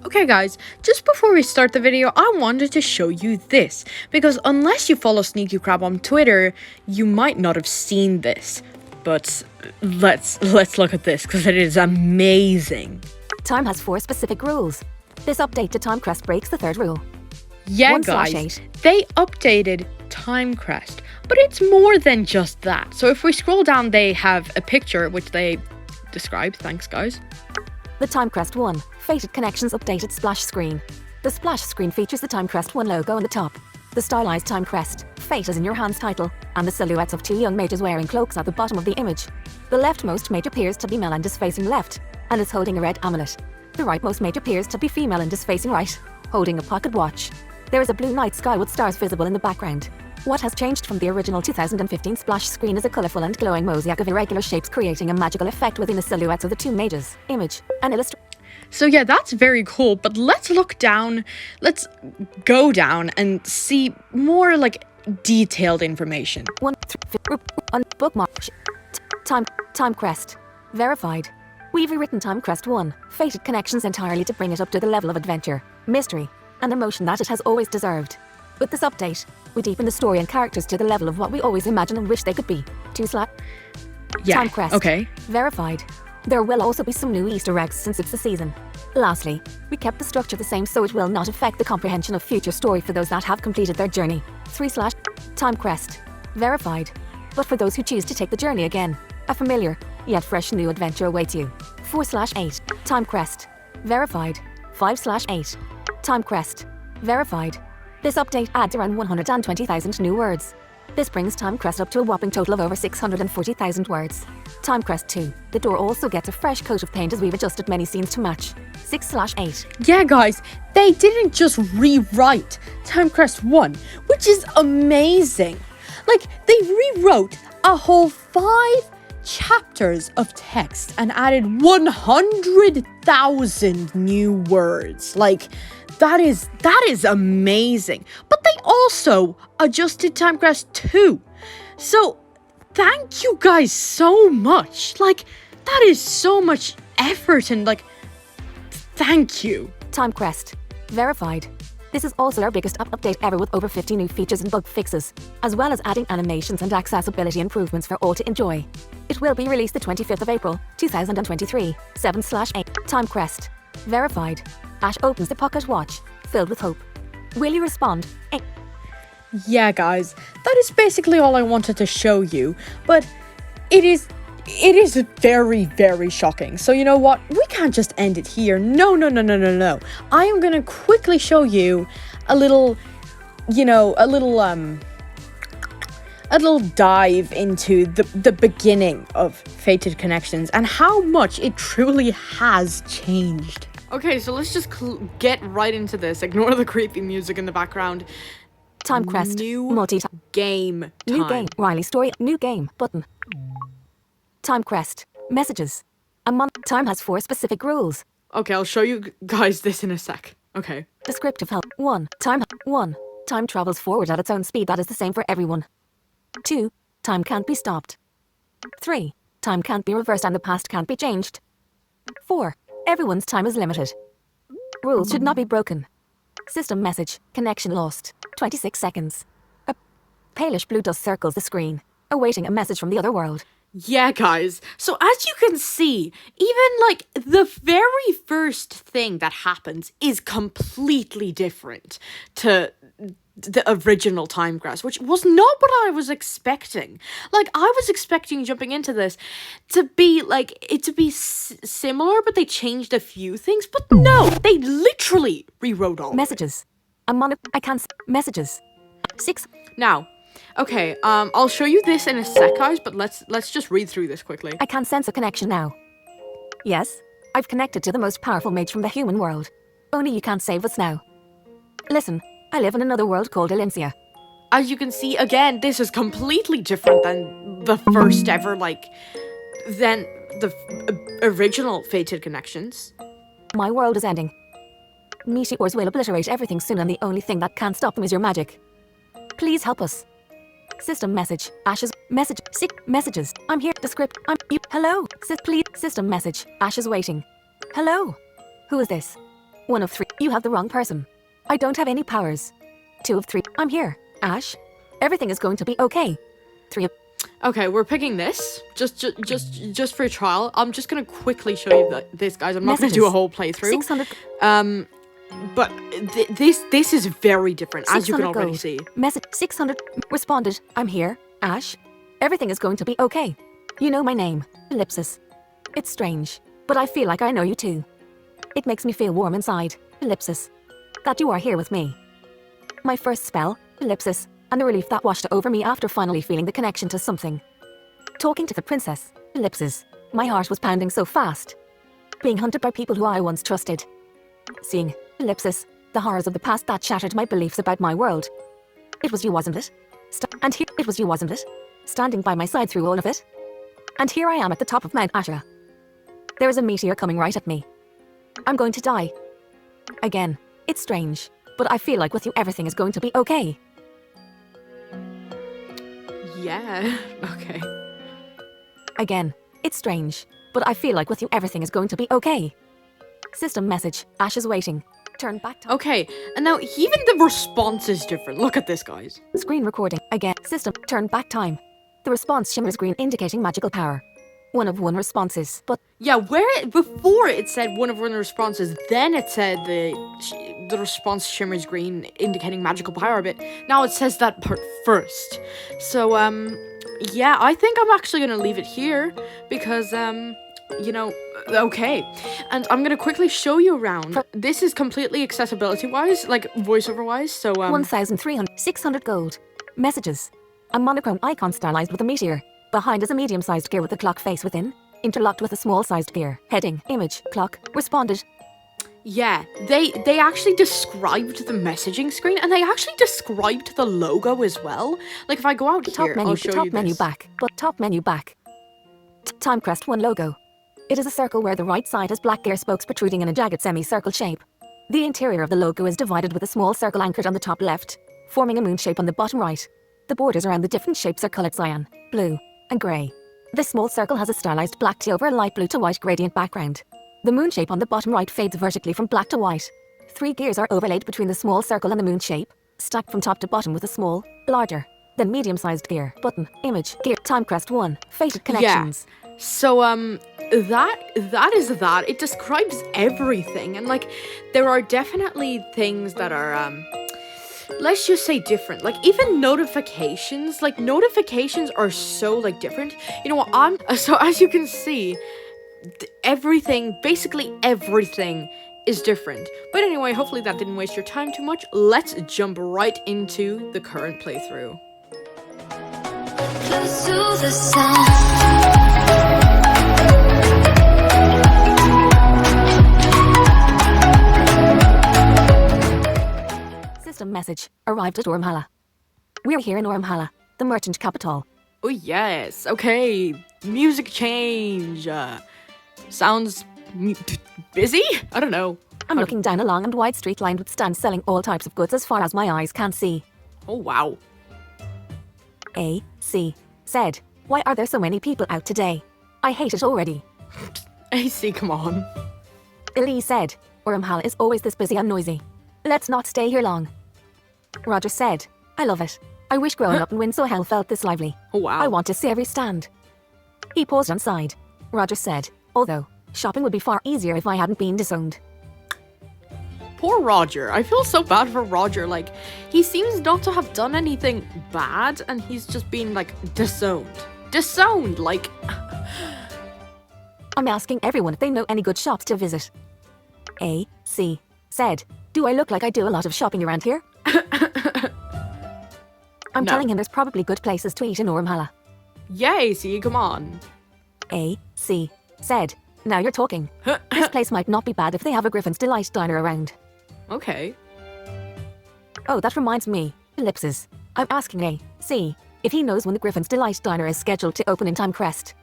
Okay guys, just before we start the video, I wanted to show you this, because unless you follow Sneaky Crab on Twitter, you might not have seen this. But let's look at this, because it is amazing. Time has 4 specific rules. This update to Timecrest breaks the 3rd rule. Yeah guys, they updated Timecrest, but it's more than just that. So if we scroll down, they have a picture which they describe. Thanks guys. The Timecrest 1 Fated Connections updated splash screen. The splash screen features the Timecrest 1 logo on the top, the stylized Timecrest, Fate is in your hands title, and the silhouettes of 2 young mages wearing cloaks at the bottom of the image. The leftmost mage appears to be male and is facing left, and is holding a red amulet. The rightmost mage appears to be female and is facing right, holding a pocket watch. There is a blue night sky with stars visible in the background. What has changed from the original 2015 splash screen is a colourful and glowing mosaic of irregular shapes creating a magical effect within the silhouettes of the 2 mages. Image and illustration. So yeah, that's very cool, but let's look down, let's go down and see more like detailed information. Bookmark. Timecrest. Verified. We've rewritten Timecrest 1, Fated Connections entirely to bring it up to the level of adventure, mystery, and emotion that it has always deserved. With this update, we deepen the story and characters to the level of what we always imagine and wish they could be. Timecrest. Okay. Verified. There will also be some new Easter eggs since it's the season. Lastly, we kept the structure the same so it will not affect the comprehension of future story for those that have completed their journey. Timecrest. Verified. But for those who choose to take the journey again, a familiar, yet fresh new adventure awaits you. 4/8. Timecrest. Verified. 5/8. Timecrest. Verified. This update adds around 120,000 new words. This brings Timecrest up to a whopping total of over 640,000 words. Timecrest 2. The door also gets a fresh coat of paint as we've adjusted many scenes to match. 6/8. Yeah guys, they didn't just rewrite Timecrest 1, which is amazing. Like, they rewrote a whole 5 chapters of text and added 100,000 new words. Like, that is amazing. But they also adjusted Timecrest 2. So, thank you guys so much. Like, that is so much effort and like, thank you. Timecrest. Verified. This is also our biggest update ever with over 50 new features and bug fixes, as well as adding animations and accessibility improvements for all to enjoy. It will be released the 25th of April, 2023, 7/8. Timecrest. Verified. Ash opens the pocket watch, filled with hope. Will you respond? Yeah guys, that is basically all I wanted to show you, but it is very, very shocking. So you know what? We can't just end it here. No. I am gonna quickly show you a little dive into the beginning of Fated Connections and how much it truly has changed. Okay, so let's just get right into this. Ignore the creepy music in the background. Timecrest. Game time. New game. Riley story. New game. Button. Timecrest. Messages. Time has 4 specific rules. Okay, I'll show you guys this in a sec. Okay. Descriptive help. 1. Time travels forward at its own speed that is the same for everyone. 2. Time can't be stopped. 3. Time can't be reversed and the past can't be changed. 4. Everyone's time is limited. Rules should not be broken. System message. Connection lost. 26 seconds. A palish blue dust circles the screen, awaiting a message from the other world. Yeah, guys. So as you can see, even like the very first thing that happens is completely different to the original Timecrest, which was not what I was expecting. Like, I was expecting jumping into this to be like it to be similar, but they changed a few things. But no, they literally rewrote all messages. Messages. 6. Now. Okay, I'll show you this in a sec, guys, but let's just read through this quickly. I can sense a connection now. Yes, I've connected to the most powerful mage from the human world. Only you can't save us now. Listen, I live in another world called Elincia. As you can see, again, this is completely different than the first ever, than the original Fated Connections. My world is ending. Meteors will obliterate everything soon and the only thing that can stop them is your magic. Please help us. System message. Ashes. Message. Messages. I'm here. The script. Hello. Please. System message. Ashes waiting. Hello. Who is this? 1 of 3. You have the wrong person. I don't have any powers. 2 of 3. I'm here. Ash. Everything is going to be okay. 3 of... Okay, we're picking this just for a trial. I'm just gonna quickly show you this, guys. I'm not gonna do a whole playthrough. 600. But this is very different, as you can already gold. see. Message 600. Responded. I'm here. Ash. Everything is going to be okay. You know my name. Ellipsis. It's strange, but I feel like I know you too. It makes me feel warm inside. Ellipsis. That you are here with me. My first spell. Ellipsis. And the relief that washed over me after finally feeling the connection to something. Talking to the princess. Ellipsis. My heart was pounding so fast. Being hunted by people who I once trusted. Seeing. Ellipsis. The horrors of the past that shattered my beliefs about my world. It was you, wasn't it? And here it was you, wasn't it? Standing by my side through all of it. And here I am at the top of Mount Ashura. There is a meteor coming right at me. I'm going to die. Again. It's strange, but I feel like with you everything is going to be okay. Yeah, okay. Again. It's strange, but I feel like with you everything is going to be okay. System message. Ash is waiting. Turn back time. Okay, and now even the response is different. Look at this, guys. Screen recording. Again. System. Turn back time. The response shimmers green indicating magical power. 1 of 1 responses, but... Yeah, before it said 1 of 1 responses, then it said the response shimmers green indicating magical power, but now it says that part first. So, yeah, I think I'm actually gonna leave it here because, you know, okay. And I'm gonna quickly show you around. This is completely accessibility-wise, like voiceover-wise, so, 1,300. 600 gold. Messages. A monochrome icon stylized with a meteor. Behind is a medium-sized gear with a clock face within, interlocked with a small-sized gear. Heading, image, clock, responded. Yeah, they actually described the messaging screen, and they actually described the logo as well. Like, if I go out here, I'll show you this. Top menu back. Timecrest 1 logo. It is a circle where the right side has black gear spokes protruding in a jagged semicircle shape. The interior of the logo is divided with a small circle anchored on the top left, forming a moon shape on the bottom right. The borders around the different shapes are colored cyan, blue, and grey. This small circle has a stylized black T over a light blue to white gradient background. The moon shape on the bottom right fades vertically from black to white. 3 gears are overlaid between the small circle and the moon shape, stacked from top to bottom with a small, larger, then medium-sized gear. Button, image, gear, Timecrest 1, fated connections. Yeah. So, that is that. It describes everything, and, like, there are definitely things that are, let's just say different. Like, even notifications, like, notifications are so, like, different. You know what, so as you can see, basically everything is different. But anyway, hopefully that didn't waste your time too much. Let's jump right into the current playthrough. Close to the sun. System message. Arrived at Ormhala. We're here in Ormhala, the merchant capital. Oh yes, okay. Music change. Sounds busy? I don't know. I'm looking down a long and wide street lined with stands selling all types of goods as far as my eyes can see. Oh wow. AC said, why are there so many people out today? I hate it already. AC, come on. Ellie said, Ormhala is always this busy and noisy. Let's not stay here long. Roger said, I love it. I wish growing up in Windsor Hell felt this lively. Oh wow. I want to see every stand. He paused and sighed. Roger said, although, shopping would be far easier if I hadn't been disowned. Poor Roger. I feel so bad for Roger. Like, he seems not to have done anything bad, and he's just been, like, disowned. Disowned, like... I'm asking everyone if they know any good shops to visit. AC said, do I look like I do a lot of shopping around here? I'm telling him there's probably good places to eat in Ormhala. Yeah, AC, come on. AC said, now you're talking. This place might not be bad if they have a Griffin's Delight diner around. Okay. Oh, that reminds me. Ellipsis. I'm asking AC if he knows when the Griffin's Delight diner is scheduled to open in Timecrest.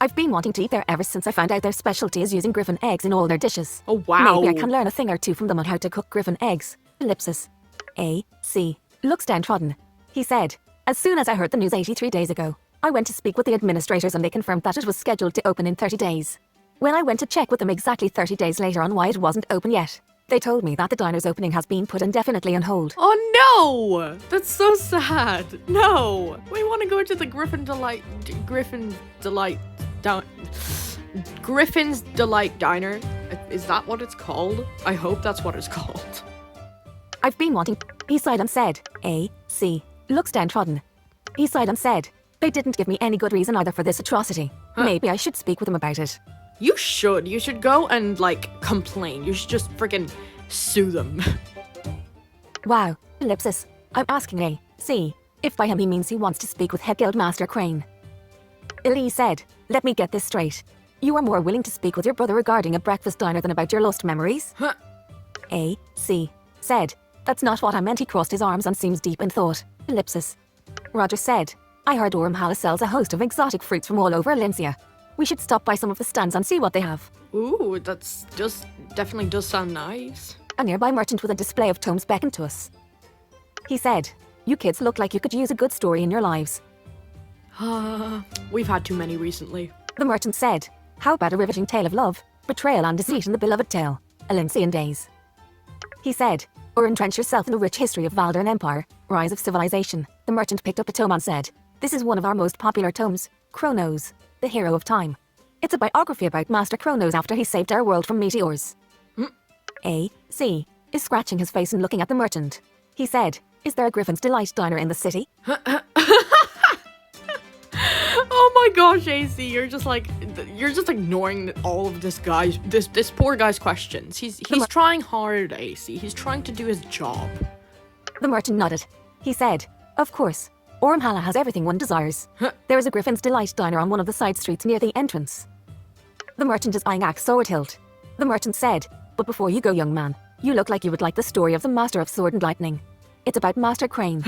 I've been wanting to eat there ever since I found out their specialty is using Griffin eggs in all their dishes. Oh, wow. Maybe I can learn a thing or two from them on how to cook Griffin eggs. Ellipsis. AC looks downtrodden. He said, as soon as I heard the news 83 days ago, I went to speak with the administrators and they confirmed that it was scheduled to open in 30 days. When I went to check with them exactly 30 days later on why it wasn't open yet, They told me that the diner's opening has been put indefinitely on hold. Oh no! That's so sad. No, we want to go to the Griffin's Delight Diner. Is that what it's called? I hope that's what it's called. I've been wanting. He sighed and said, A.C. looks downtrodden. He sighed and said, they didn't give me any good reason either for this atrocity. Maybe I should speak with them about it. You should. You should go and, like, complain. You should just freaking sue them. Wow. Ellipsis. I'm asking A.C. if by him he means he wants to speak with Head Guildmaster Crane. Elise said, let me get this straight. You are more willing to speak with your brother regarding a breakfast diner than about your lost memories? A.C. said, that's not what I meant. He crossed his arms and seems deep in thought. Ellipsis. Roger said, I heard Ormhala sells a host of exotic fruits from all over Alincia. We should stop by some of the stands and see what they have. Ooh, that's just definitely does sound nice. A nearby merchant with a display of tomes beckoned to us. He said, you kids look like you could use a good story in your lives. We've had too many recently. The merchant said, how about a riveting tale of love, betrayal and deceit in the beloved tale, Alincian days? He said, or entrench yourself in the rich history of Valdern Empire, rise of civilization. The merchant picked up a tome and said, this is one of our most popular tomes, Kronos, the hero of time. It's a biography about Master Kronos after he saved our world from meteors. A.C. is scratching his face and looking at the merchant. He said, is there a Griffin's Delight diner in the city? Oh my gosh, AC, you're just ignoring all of this poor guy's questions. He's trying hard, AC. He's trying to do his job. The merchant nodded. He said, of course. Ormhala has everything one desires. There is a Griffin's Delight diner on one of the side streets near the entrance. The merchant is eyeing Axe Sword Hilt. The merchant said, but before you go, young man, you look like you would like the story of the Master of Sword and Lightning. It's about Master Crane.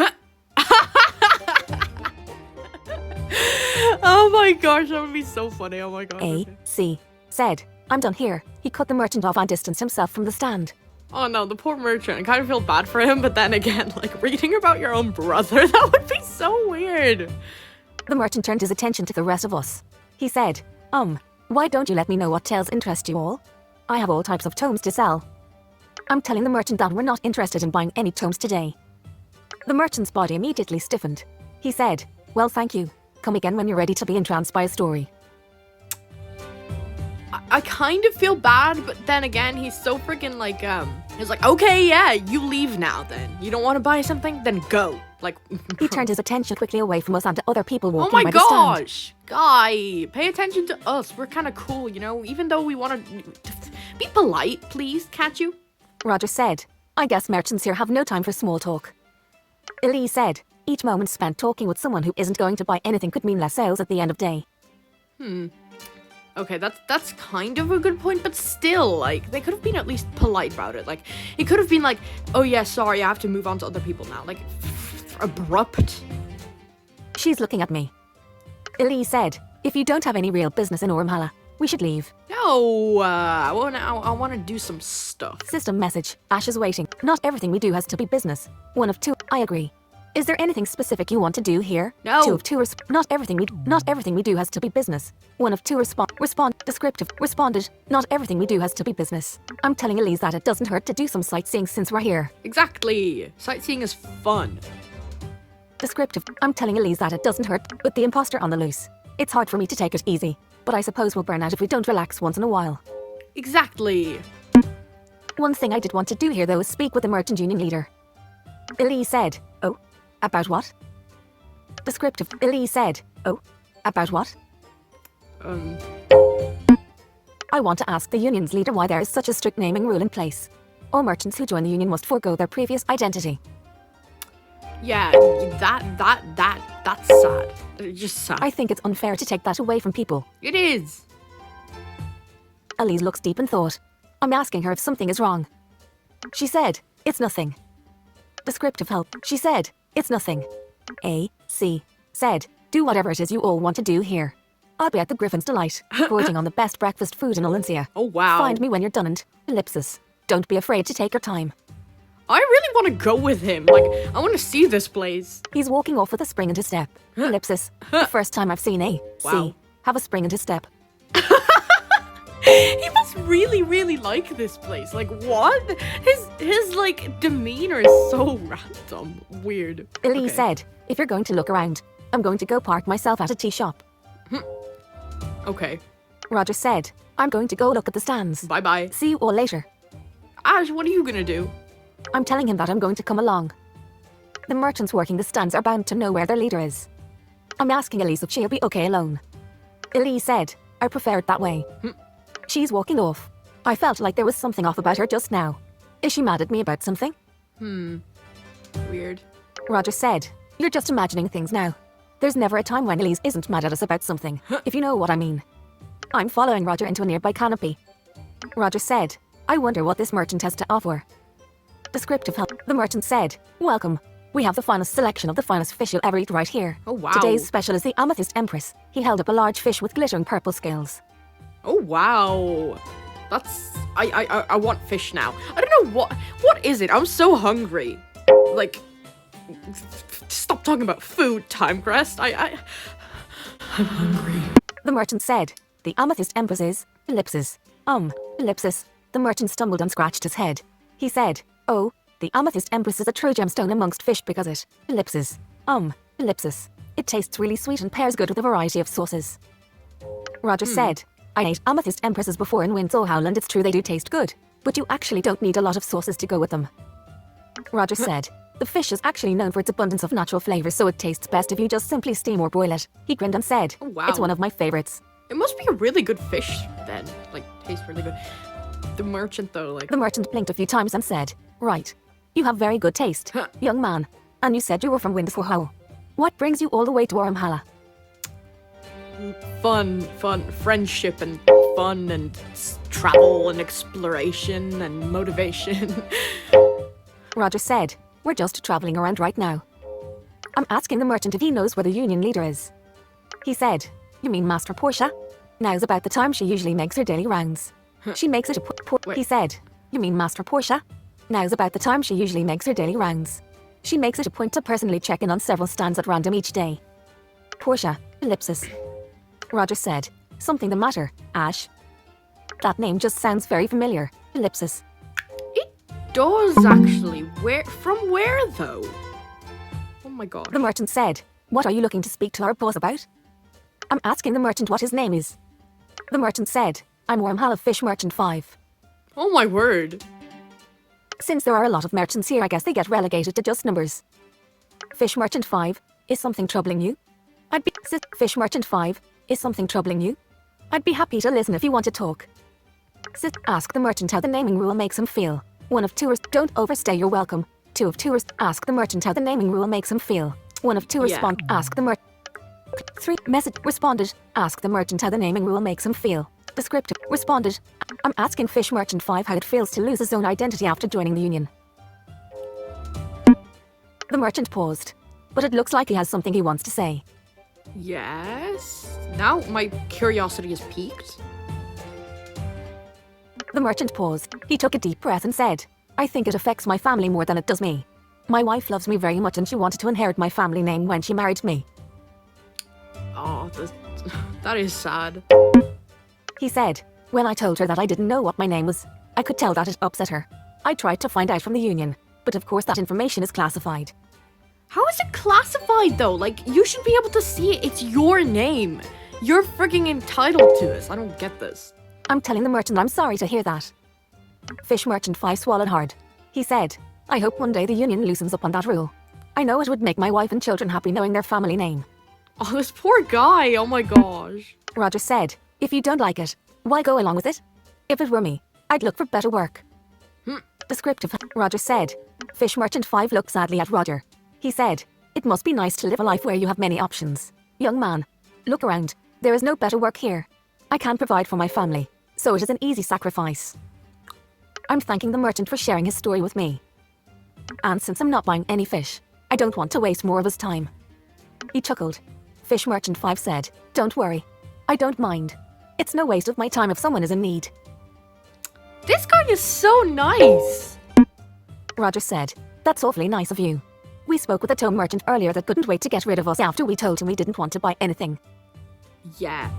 Oh my gosh, that would be so funny. Oh my gosh. A.C. said, I'm done here. He cut the merchant off and distanced himself from the stand. Oh no, the poor merchant. I kind of feel bad for him, but then again, like, reading about your own brother, that would be so weird. The merchant turned his attention to the rest of us. He said, why don't you let me know what tales interest you all? I have all types of tomes to sell. I'm telling the merchant that we're not interested in buying any tomes today. The merchant's body immediately stiffened. He said, well, thank you. Come again when you're ready to be entranced by a story. I kind of feel bad, but then again, he's so freaking like, he's like, okay, yeah, you leave now then. You don't want to buy something? Then go. Like, he turned his attention quickly away from us and to other people walking by the stand. Oh my gosh, guy, pay attention to us. We're kind of cool, you know, even though we want to be polite, please, can't you? Roger said, I guess merchants here have no time for small talk. Elise said, each moment spent talking with someone who isn't going to buy anything could mean less sales at the end of day. Okay, that's kind of a good point, but still, like, they could have been at least polite about it. Like, it could have been like, oh yeah, sorry, I have to move on to other people now. Like, abrupt. She's looking at me. Elise said, if you don't have any real business in Ormhala, we should leave. No, I want to do some stuff. System message. Ash is waiting. Not everything we do has to be business. One of two. I agree. Is there anything specific you want to do here? No. Two of two. Not everything we do has to be business. One of two. Respond. Descriptive. Responded. Not everything we do has to be business. I'm telling Elise that it doesn't hurt to do some sightseeing since we're here. Exactly. Sightseeing is fun. Descriptive. I'm telling Elise that it doesn't hurt, with the imposter on the loose. It's hard for me to take it easy, but I suppose we'll burn out if we don't relax once in a while. Exactly. One thing I did want to do here though is speak with the merchant union leader. Elise said, oh, about what? Descriptive. Elise said, oh, about what? I want to ask the union's leader why there is such a strict naming rule in place. All merchants who join the union must forego their previous identity. Yeah, that's sad. Just sad. I think it's unfair to take that away from people. It is. Elise looks deep in thought. I'm asking her if something is wrong. She said, it's nothing. Descriptive help. She said, it's nothing. A.C. said, do whatever it is you all want to do here. I'll be at the Griffin's Delight, gorging on the best breakfast food in Alincia. Oh, wow. Find me when you're done and, ellipsis. Don't be afraid to take your time. I really want to go with him. Like, I want to see this place. He's walking off with a spring in his step. Ellipsis. The first time I've seen A.C. Wow. have a spring in his step. He must really, really like this place. Like, what? His like demeanor is so random. Weird. Elise said, if you're going to look around, I'm going to go park myself at a tea shop. Okay. Roger said, I'm going to go look at the stands. Bye-bye. See you all later. Ash, what are you gonna do? I'm telling him that I'm going to come along. The merchants working the stands are bound to know where their leader is. I'm asking Elise if she'll be okay alone. Elise said, I prefer it that way. She's walking off. I felt like there was something off about her just now. Is she mad at me about something? Weird. Roger said, you're just imagining things now. There's never a time when Elise isn't mad at us about something, if you know what I mean. I'm following Roger into a nearby canopy. Roger said, I wonder what this merchant has to offer. Descriptive help. The merchant said, welcome. We have the finest selection of the finest fish you'll ever eat right here. Oh, wow. Today's special is the Amethyst Empress. He held up a large fish with glittering purple scales. Oh, wow. That's... I want fish now. I don't know what is it? I'm so hungry. Like... Stop talking about food, Timecrest. I'm hungry. The merchant said, the Amethyst Empress is... ellipsis. Ellipsis. The merchant stumbled and scratched his head. He said, oh, the Amethyst Empress is a true gemstone amongst fish because it... ellipsis. Ellipsis. It tastes really sweet and pairs good with a variety of sauces. Roger said, I ate Amethyst Empresses before in Windsor Howl and it's true they do taste good, but you actually don't need a lot of sauces to go with them. Roger said, the fish is actually known for its abundance of natural flavors, so it tastes best if you just simply steam or boil it. He grinned and said, oh, wow. It's one of my favorites. It must be a really good fish then. Like, tastes really good. The merchant though, like... The merchant blinked a few times and said, right. You have very good taste, young man. And you said you were from Windsor Howl. What brings you all the way to Ormhala? Fun, friendship and fun and travel and exploration and motivation. Roger said, we're just traveling around right now. I'm asking the merchant if he knows where the union leader is. He said, you mean Master Portia? Now's about the time she usually makes her daily rounds. She makes it a He said, you mean Master Portia? Now's about the time she usually makes her daily rounds. She makes it a point to personally check in on several stands at random each day. Portia, ellipsis. Roger said, something the matter, Ash? That name just sounds very familiar, ellipsis. It does actually. From where though? Oh my god. The merchant said, what are you looking to speak to our boss about? I'm asking the merchant what his name is. The merchant said, I'm Wormhala Fish Merchant 5. Oh my word. Since there are a lot of merchants here, I guess they get relegated to just numbers. Fish Merchant 5, is something troubling you? Fish Merchant 5, is something troubling you? I'd be happy to listen if you want to talk. Ask the merchant how the naming rule makes him feel. 1 of 2 don't overstay your welcome. 2 of 2 ask the merchant how the naming rule makes him feel. 1 of 2 respond, ask the merchant. 3 message responded, ask the merchant how the naming rule makes him feel. Descriptive responded, I'm asking Fish Merchant 5 how it feels to lose his own identity after joining the union. The merchant paused, but it looks like he has something he wants to say. Yes? Now my curiosity is piqued. The merchant paused. He took a deep breath and said, I think it affects my family more than it does me. My wife loves me very much and she wanted to inherit my family name when she married me. Oh, that is sad. He said, when I told her that I didn't know what my name was, I could tell that it upset her. I tried to find out from the union, but of course that information is classified. How is it classified though? Like, you should be able to see it. It's your name. You're frigging entitled to this. I don't get this. I'm telling the merchant I'm sorry to hear that. Fish Merchant 5 swallowed hard. He said, I hope one day the union loosens up on that rule. I know it would make my wife and children happy knowing their family name. Oh, this poor guy. Oh my gosh. Roger said, if you don't like it, why go along with it? If it were me, I'd look for better work. Descriptive. Roger said. Fish Merchant 5 looked sadly at Roger. He said, it must be nice to live a life where you have many options. Young man, look around. There is no better work here. I can provide for my family, so it is an easy sacrifice. I'm thanking the merchant for sharing his story with me. And since I'm not buying any fish, I don't want to waste more of his time. He chuckled. Fish Merchant 5 said, don't worry. I don't mind. It's no waste of my time if someone is in need. This guy is so nice. Roger said, that's awfully nice of you. We spoke with a tow merchant earlier that couldn't wait to get rid of us after we told him we didn't want to buy anything. Yeah.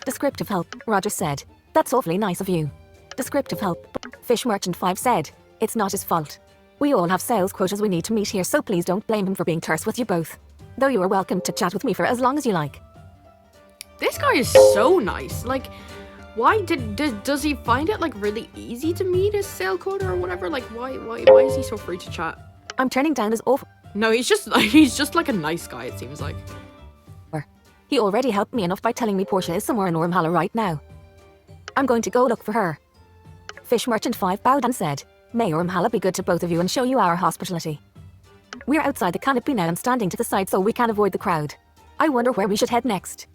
Descriptive help, Roger said. That's awfully nice of you. Descriptive help. Fish Merchant 5 said, it's not his fault. We all have sales quotas we need to meet here, so please don't blame him for being terse with you both. Though you are welcome to chat with me for as long as you like. This guy is so nice. Like, why does he find it like really easy to meet his sale quota or whatever? Like, why is he so free to chat? I'm turning down his offer. No, he's just like a nice guy, it seems like. He already helped me enough by telling me Portia is somewhere in Ormhala right now. I'm going to go look for her. Fish Merchant 5 bowed and said, may Ormhala be good to both of you and show you our hospitality. We're outside the canopy now and standing to the side so we can avoid the crowd. I wonder where we should head next.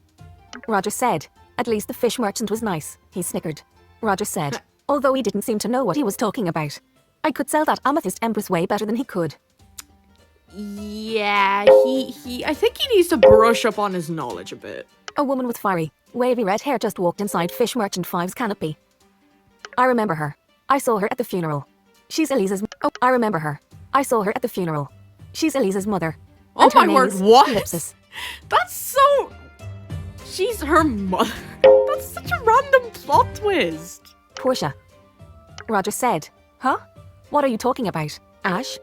Roger said, at least the fish merchant was nice. He snickered. Roger said, although he didn't seem to know what he was talking about. I could sell that amethyst empress way better than he could. Yeah, I think he needs to brush up on his knowledge a bit. A woman with fiery, wavy red hair just walked inside Fish Merchant 5's canopy. I remember her. I saw her at the funeral. She's Elisa's... Oh, I remember her. I saw her at the funeral. She's Elisa's mother. Oh And her my name word, is what? Ellipsis. That's so... She's her mother. That's such a random plot twist. Portia. Roger said, huh? What are you talking about, Ash?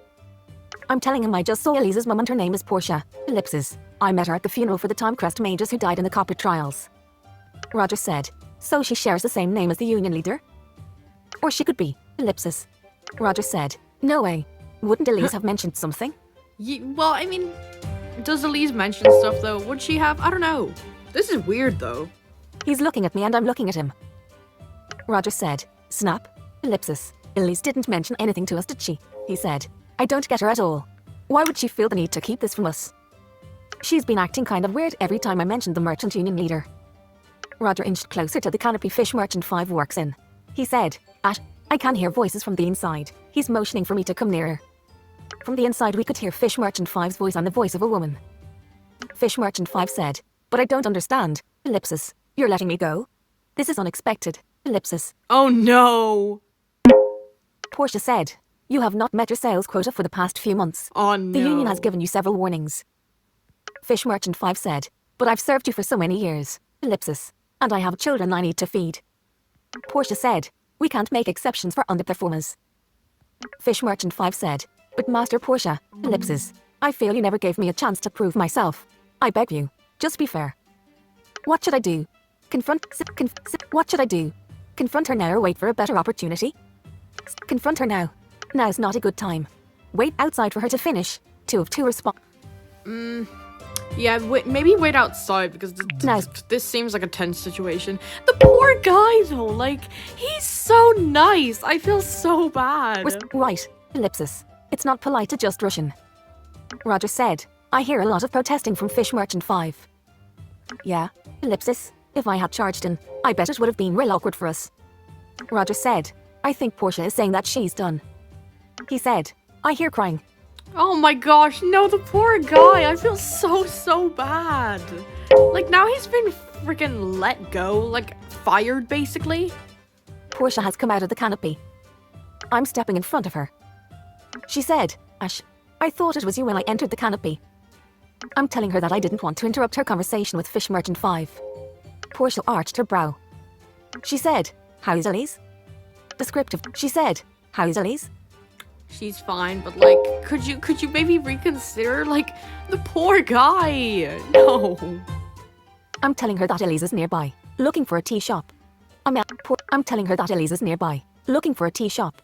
I'm telling him I just saw Elisa's mum and her name is Portia. Ellipsis. I met her at the funeral for the Timecrest mages who died in the copper trials. Roger said, so she shares the same name as the union leader? Or she could be, Ellipsis. Roger said, no way. Wouldn't Elise have mentioned something? Well, I mean, does Elise mention stuff though? Would she have? I don't know. This is weird though. He's looking at me and I'm looking at him. Roger said, snap. Ellipsis. Elise didn't mention anything to us, did she? He said, I don't get her at all. Why would she feel the need to keep this from us? She's been acting kind of weird every time I mentioned the merchant union leader. Roger inched closer to the canopy Fish Merchant 5 works in. He said, Ash, I can hear voices from the inside. He's motioning for me to come nearer. From the inside we could hear Fish Merchant 5's voice and the voice of a woman. Fish Merchant 5 said, but I don't understand. Ellipsis, you're letting me go? This is unexpected. Ellipsis. Oh no. Portia said, you have not met your sales quota for the past few months. Oh no. The union has given you several warnings. Fish Merchant 5 said, but I've served you for so many years. Ellipsis. And I have children I need to feed. Portia said, we can't make exceptions for underperformers. Fish Merchant 5 said, but Master Portia, Ellipsis, I feel you never gave me a chance to prove myself. I beg you, just be fair. What should I do? What should I do? Confront her now or wait for a better opportunity? Confront her now. Now's not a good time. Wait outside for her to finish. 2 of 2 respond. Yeah, maybe wait outside because No. this seems like a tense situation. The poor guy though, like, he's so nice. I feel so bad. Right, Ellipsis. It's not polite to just rush in. Roger said, I hear a lot of protesting from Fish Merchant 5. Yeah, Ellipsis. If I had charged in, I bet it would have been real awkward for us. Roger said, I think Portia is saying that she's done. He said, I hear crying. Oh my gosh, no, the poor guy. I feel so bad. Like, now he's been freaking let go, like, fired basically. Portia has come out of the canopy. I'm stepping in front of her. She said, Ash, I thought it was you when I entered the canopy. I'm telling her that I didn't want to interrupt her conversation with Fish Merchant 5. Portia arched her brow. She said, how's Elise? Descriptive. She said, how's Elise? She's fine, but like, could you maybe reconsider? Like, the poor guy. No. I'm telling her that Elise is nearby, looking for a tea shop. I'm telling her that Elise is nearby, looking for a tea shop.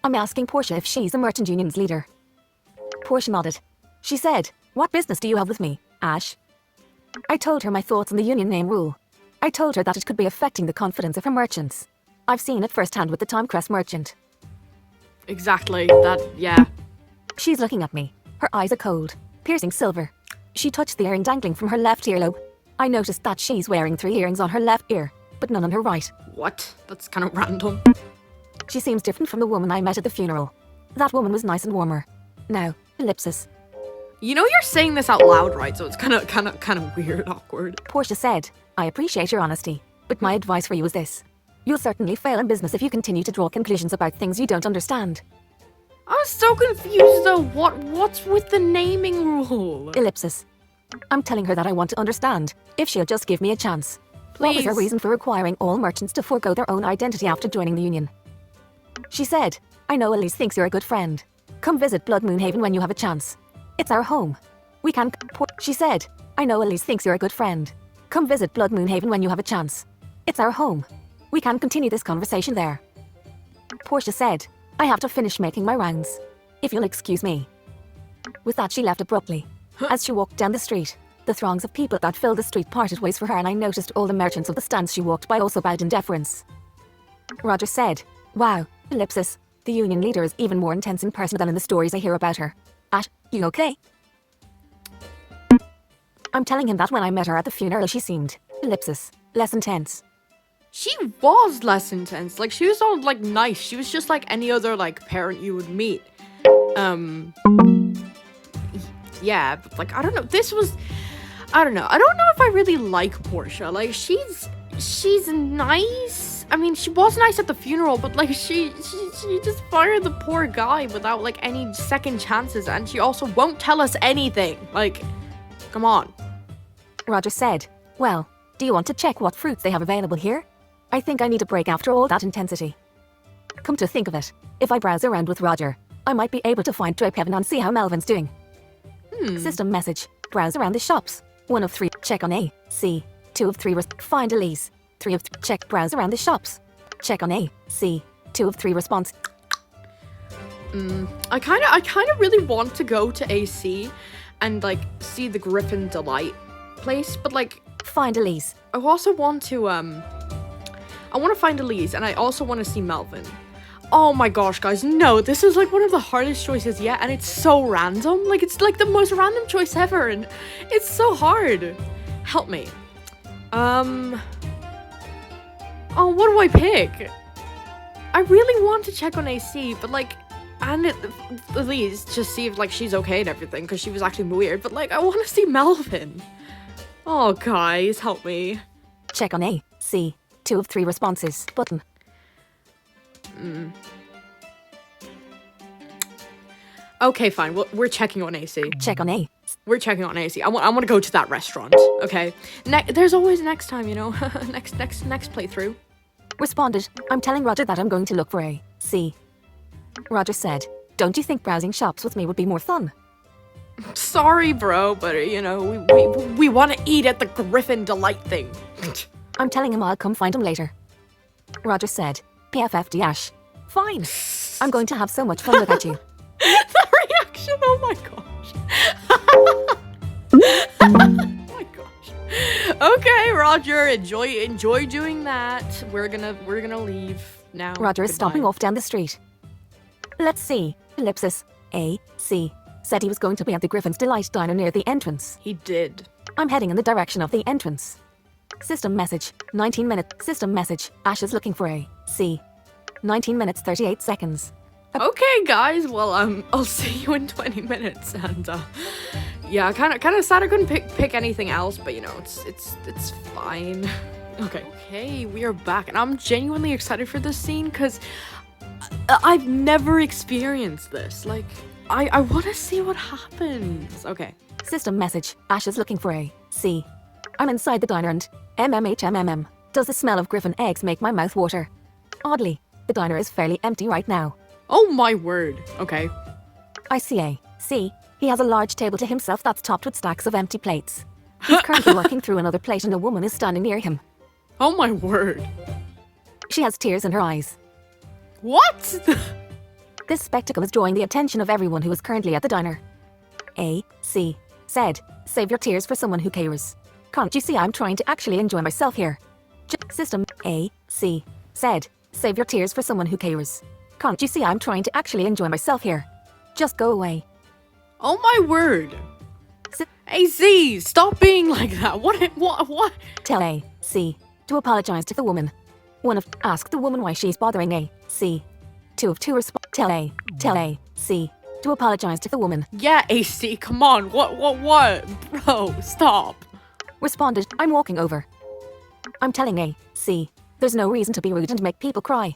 I'm asking Portia if she's the merchant union's leader. Portia nodded. She said, what business do you have with me, Ash? I told her my thoughts on the union name rule. I told her that it could be affecting the confidence of her merchants. I've seen it firsthand with the Timecrest merchant. Exactly, yeah. She's looking at me. Her eyes are cold, piercing silver. She touched the earring dangling from her left earlobe. I noticed that she's wearing 3 earrings on her left ear, but none on her right. What? That's kind of random. She seems different from the woman I met at the funeral. That woman was nice and warmer. Now, Ellipsis. You know you're saying this out loud, right? So it's kind of weird, awkward. Portia said, I appreciate your honesty, but my advice for you is this. You'll certainly fail in business if you continue to draw conclusions about things you don't understand. I was so confused though. What's with the naming rule? Ellipsis. I'm telling her that I want to understand, if she'll just give me a chance. What was her Please. reason for requiring all merchants to forego their own identity after joining the union? She said, I know Elise thinks you're a good friend. Come visit Blood Moon Haven when you have a chance. It's our home. We can... She said, I know Elise thinks you're a good friend. Come visit Blood Moon Haven when you have a chance. It's our home. We can continue this conversation there. Portia said, I have to finish making my rounds. If you'll excuse me. With that, she left abruptly. As she walked down the street, the throngs of people that filled the street parted ways for her, and I noticed all the merchants of the stands she walked by also bowed in deference. Roger said, wow, ellipsis, the union leader is even more intense in person than in the stories I hear about her. You okay? I'm telling him that when I met her at the funeral she seemed, ellipsis, less intense. She was less intense. Like, she was all, like, nice. She was just like any other, like, parent you would meet. Yeah, but, like, I don't know. I don't know. I don't know if I really like Portia. Like, she's nice. I mean, she was nice at the funeral, but, like, she just fired the poor guy without, like, any second chances, and she also won't tell us anything. Like, come on. Roger said, well, do you want to check what fruits they have available here? I think I need a break after all that intensity. Come to think of it, if I browse around with Roger, I might be able to find Drape Heaven and see how Melvin's doing. System message, browse around the shops. 1 of 3, check on A, C. 2 of 3, find Elise. 3 of 3, check, browse around the shops. Check on A, C. 2 of 3, response. I kind of really want to go to AC and, like, see the Griffin Delight place, but, like, find Elise. I also want to, I want to find Elise, and I also want to see Melvin. Oh my gosh, guys, no, this is, like, one of the hardest choices yet, and it's so random. Like, it's, like, the most random choice ever, and it's so hard. Help me. Oh, what do I pick? I really want to check on AC, but, like, and at least just see if, like, she's okay and everything, because she was actually weird, but, like, I want to see Melvin. Oh, guys, help me. Check on A, C. 2 of 3 responses. Button. Okay, fine. We're checking on AC. Check on A. We're checking on AC. I want to go to that restaurant. Okay. There's always next time, you know. next playthrough. Responded, I'm telling Roger that I'm going to look for A, C. Roger said, don't you think browsing shops with me would be more fun? Sorry, bro, but, you know, we want to eat at the Griffin Delight thing. I'm telling him I'll come find him later. Roger said, PFFD Ash. Fine. I'm going to have so much fun without you. The reaction, oh my gosh. Oh my gosh. Okay, Roger, enjoy doing that. We're gonna leave now. Roger is Goodbye. stomping off down the street. Let's see. Ellipsis. A. C. Said he was going to be at the Griffin's Delight Diner near the entrance. He did. I'm heading in the direction of the entrance. System message. 19 minutes. System message. Ash is looking for A. C. 19 minutes 38 seconds. Okay, guys. Well, I'll see you in 20 minutes. And yeah, kind of sad I couldn't pick anything else, but you know, it's fine. Okay, we are back, and I'm genuinely excited for this scene because I've never experienced this. Like, I want to see what happens. Okay. System message. Ash is looking for A. C. I'm inside the diner and MMHMMM. Does the smell of Griffin eggs make my mouth water? Oddly, the diner is fairly empty right now. Oh my word. Okay. I see A. C. He has a large table to himself that's topped with stacks of empty plates. He's currently working through another plate and a woman is standing near him. Oh my word. She has tears in her eyes. What? This spectacle is drawing the attention of everyone who is currently at the diner. A. C. Said, save your tears for someone who cares. Can't you see I'm trying to actually enjoy myself here? System. A. C. Said, save your tears for someone who cares. Can't you see I'm trying to actually enjoy myself here? Just go away. Oh my word. AC, stop being like that. What? Tell A. C. to apologize to the woman. 1 of ask the woman why she's bothering A. C. 2 of 2 respond. Tell A. C. to apologize to the woman. Yeah, AC, come on. What? Bro, stop. Responded, I'm walking over. I'm telling A. C. There's no reason to be rude and make people cry.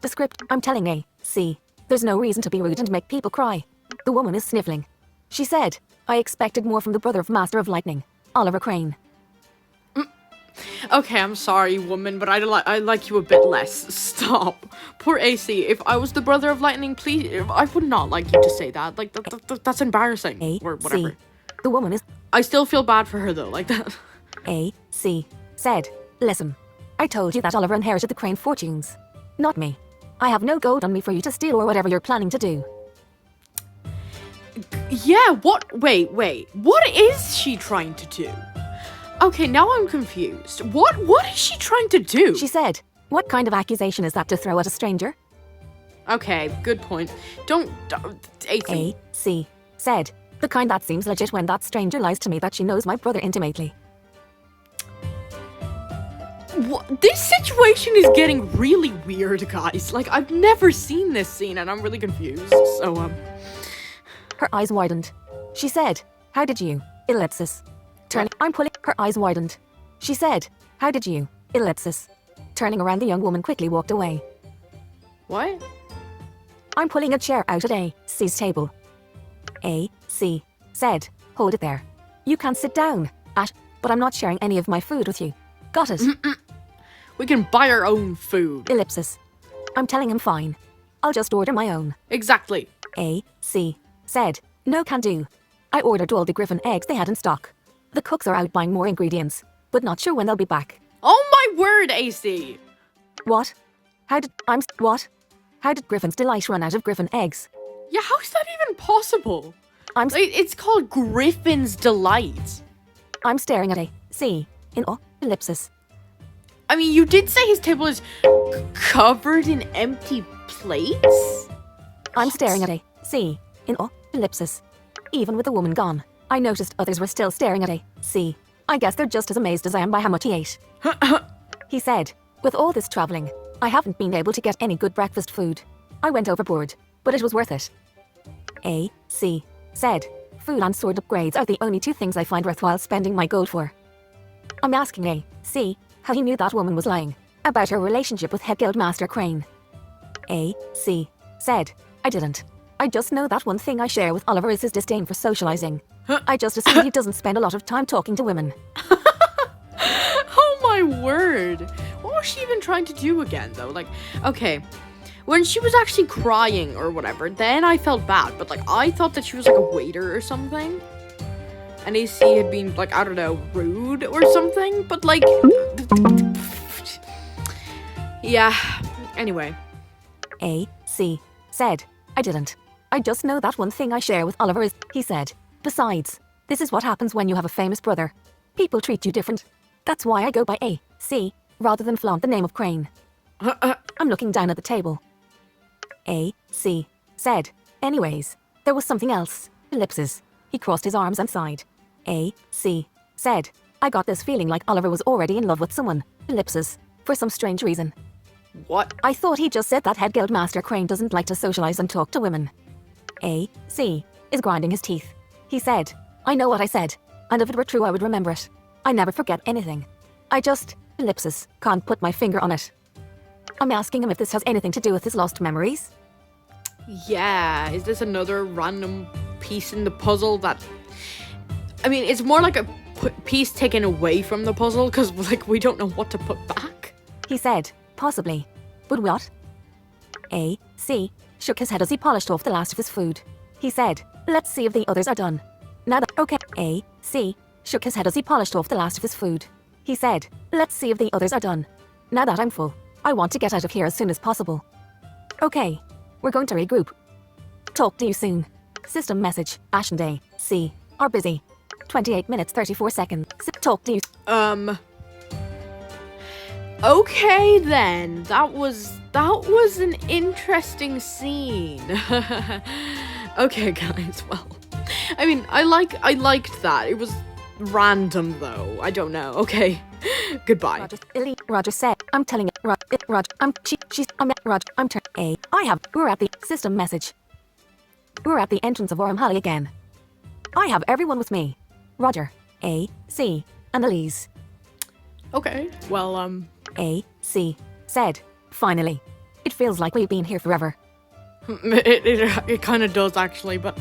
The script. I'm telling A. C. There's no reason to be rude and make people cry. The woman is sniffling. She said, I expected more from the brother of Master of Lightning, Oliver Crane. Okay, I'm sorry, woman, but I like you a bit less. Stop. Poor AC. If I was the brother of lightning, please, I would not like you to say that. Like, that's embarrassing. Or whatever. AC. The woman is I still feel bad for her, though, like that. AC said, listen, I told you that Oliver inherited the Crane fortunes. Not me. I have no gold on me for you to steal or whatever you're planning to do. Yeah, what? Wait. What is she trying to do? Okay, now I'm confused. What is she trying to do? She said, what kind of accusation is that to throw at a stranger? Okay, good point. Don't AC. AC said, the kind that seems legit when that stranger lies to me that she knows my brother intimately. This situation is getting really weird, guys. Like, I've never seen this scene and I'm really confused. So, Her eyes widened. She said, how did you? Ellipsis. Turning. I'm pulling. Her eyes widened. She said, how did you? Ellipsis. Turning around, the young woman quickly walked away. What? I'm pulling a chair out at A.C.'s table. A.C. said, hold it there. You can sit down, but I'm not sharing any of my food with you. Got it? We can buy our own food. Ellipsis. I'm telling him fine. I'll just order my own. Exactly. A.C. said, no can do. I ordered all the Griffin eggs they had in stock. The cooks are out buying more ingredients, but not sure when they'll be back. Oh my word, AC! What? How did Griffin's Delight run out of Griffin eggs? Yeah, how is that even possible? It's called Griffin's Delight. I'm staring at A.C. in ellipsis. I mean, you did say his table is covered in empty plates? I'm staring at A.C. in ellipsis. Even with the woman gone, I noticed others were still staring at A.C. I guess they're just as amazed as I am by how much he ate. He said, with all this traveling, I haven't been able to get any good breakfast food. I went overboard, but it was worth it. A.C. said, food and sword upgrades are the only two things I find worthwhile spending my gold for. I'm asking A.C. how he knew that woman was lying about her relationship with Head Guildmaster Crane. A.C. said, I didn't. I just know that one thing I share with Oliver is his disdain for socializing. I just assume he doesn't spend a lot of time talking to women. Oh my word. What was she even trying to do again, though? Like, okay, when she was actually crying or whatever, then I felt bad. But, like, I thought that she was, like, a waiter or something. And AC had been, like, I don't know, rude or something. But, like, yeah, anyway. A.C. said, I didn't. I just know that one thing I share with Oliver is, he said. Besides, this is what happens when you have a famous brother. People treat you different. That's why I go by A.C. rather than flaunt the name of Crane. I'm looking down at the table. A.C. said, anyways, there was something else. Ellipsis. He crossed his arms and sighed. A.C. said, I got this feeling like Oliver was already in love with someone. Ellipsis. For some strange reason. What? I thought he just said that Head Guildmaster Crane doesn't like to socialize and talk to women. A.C. is grinding his teeth. He said, I know what I said, and if it were true I would remember it. I never forget anything. I just, ellipsis, can't put my finger on it. I'm asking him if this has anything to do with his lost memories. Yeah, is this another random piece in the puzzle that... I mean, it's more like a piece taken away from the puzzle, because, like, we don't know what to put back. He said, possibly. But what? A.C. shook his head as he polished off the last of his food. He said, let's see if the others are done. Now that, okay. A.C. shook his head as he polished off the last of his food. He said, let's see if the others are done. Now that I'm full, I want to get out of here as soon as possible. Okay, we're going to regroup. Talk to you soon. System message, Ash and A.C. are busy. 28 minutes 34 seconds. Talk to you. Okay then, that was an interesting scene. Okay, guys, well, I mean, I liked that. It was random though. I don't know. Okay, goodbye. Roger said, I'm telling it. Roger, we're at the system message. We're at the entrance of Ormhalley again. I have everyone with me. Roger, A.C. and Elise. Okay, well, A.C. said, finally. It feels like we've been here forever. It kind of does actually, but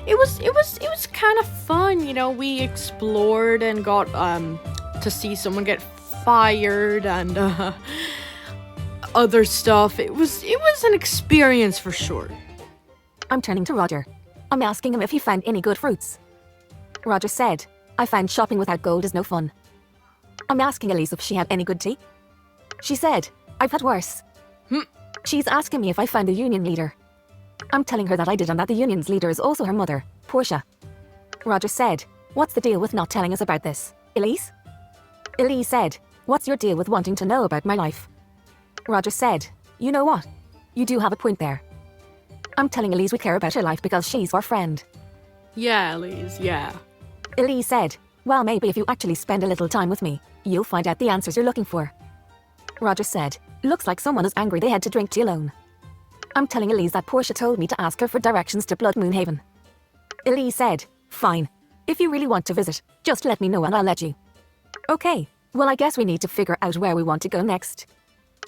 it was kind of fun, you know. We explored and got to see someone get fired and other stuff. It was an experience for sure. I'm turning to Roger. I'm asking him if he found any good fruits. Roger said, I find shopping without gold is no fun. I'm asking Elise if she had any good tea. She said, I've had worse. She's asking me if I found the union leader. I'm telling her that I did and that the union's leader is also her mother, Portia. Roger said, what's the deal with not telling us about this, Elise? Elise said, what's your deal with wanting to know about my life? Roger said, you know what? You do have a point there. I'm telling Elise we care about her life because she's our friend. Yeah, Elise, yeah. Elise said, well, maybe if you actually spend a little time with me, you'll find out the answers you're looking for. Roger said, looks like someone is angry they had to drink tea alone. I'm telling Elise that Portia told me to ask her for directions to Blood Moon Haven. Elise said, fine. If you really want to visit, just let me know and I'll let you. Okay, well I guess we need to figure out where we want to go next.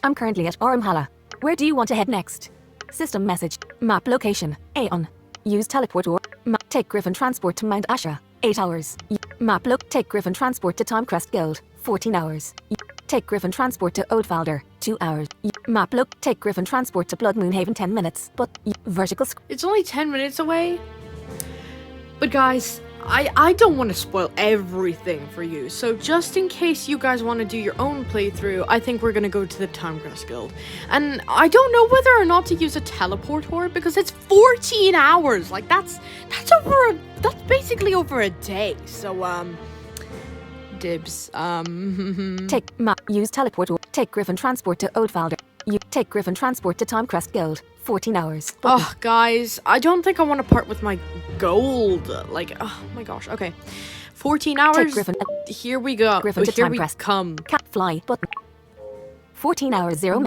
I'm currently at Ormhala. Where do you want to head next? System message. Map location. Aeon. Use teleport or take Griffin transport to Mount Asha. 8 hours. Take Griffin transport to Timecrest Guild. 14 hours. Take Griffin transport to Oldvalder. 2 hours. Take Griffin transport to Blood Moon Haven. 10 minutes. But vertical. It's only 10 minutes away. But guys, I don't want to spoil everything for you, so just in case you guys want to do your own playthrough, I think we're gonna go to the Timecrest Guild. And I don't know whether or not to use a teleportor because it's 14 hours. Like that's basically over a day. So dibs. Use teleport or take Griffin transport to Oldvalder. You take Griffin transport to Timecrest Guild. 14 hours. Oh, guys, I don't think I want to part with my gold. Like, oh my gosh. Okay, 14 hours. Take Griffin. Here we go. Griffin to Here Timecrest. we come. Can't fly. But 14 hours 0.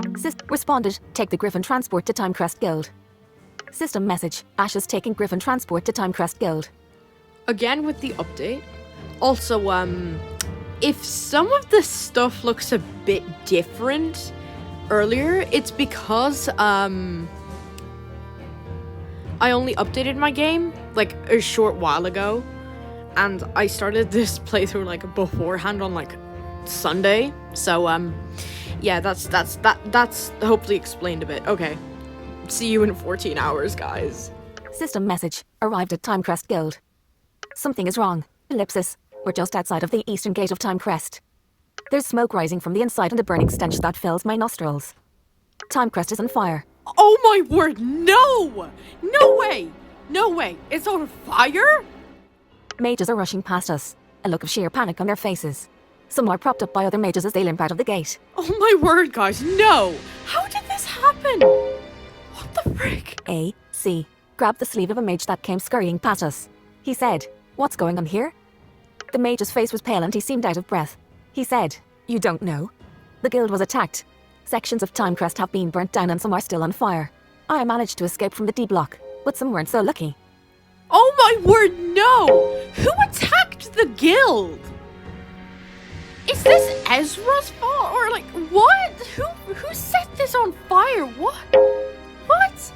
Responded. Take the Griffin transport to Timecrest Guild. System message. Ash is taking Griffin transport to Timecrest Guild. Again with the update. Also, if some of the stuff looks a bit different earlier, it's because I only updated my game like a short while ago, and I started this playthrough like beforehand on like Sunday. So yeah, that's hopefully explained a bit. Okay, see you in 14 hours, guys. System message. Arrived at Timecrest Guild. Something is wrong. Ellipsis. We're just outside of the eastern gate of Timecrest. There's smoke rising from the inside and a burning stench that fills my nostrils. Timecrest is on fire. Oh my word, no! No way! No way! It's on fire? Mages are rushing past us, a look of sheer panic on their faces. Some are propped up by other mages as they limp out of the gate. Oh my word, guys, no! How did this happen? What the frick? A.C. grabbed the sleeve of a mage that came scurrying past us. He said, what's going on here? The mage's face was pale and he seemed out of breath. He said, you don't know? The guild was attacked. Sections of Timecrest have been burnt down and some are still on fire. I managed to escape from the D block, but some weren't so lucky. Oh my word, no! Who attacked the guild? Is this Ezra's fault? Or like, what? Who set this on fire? What? What?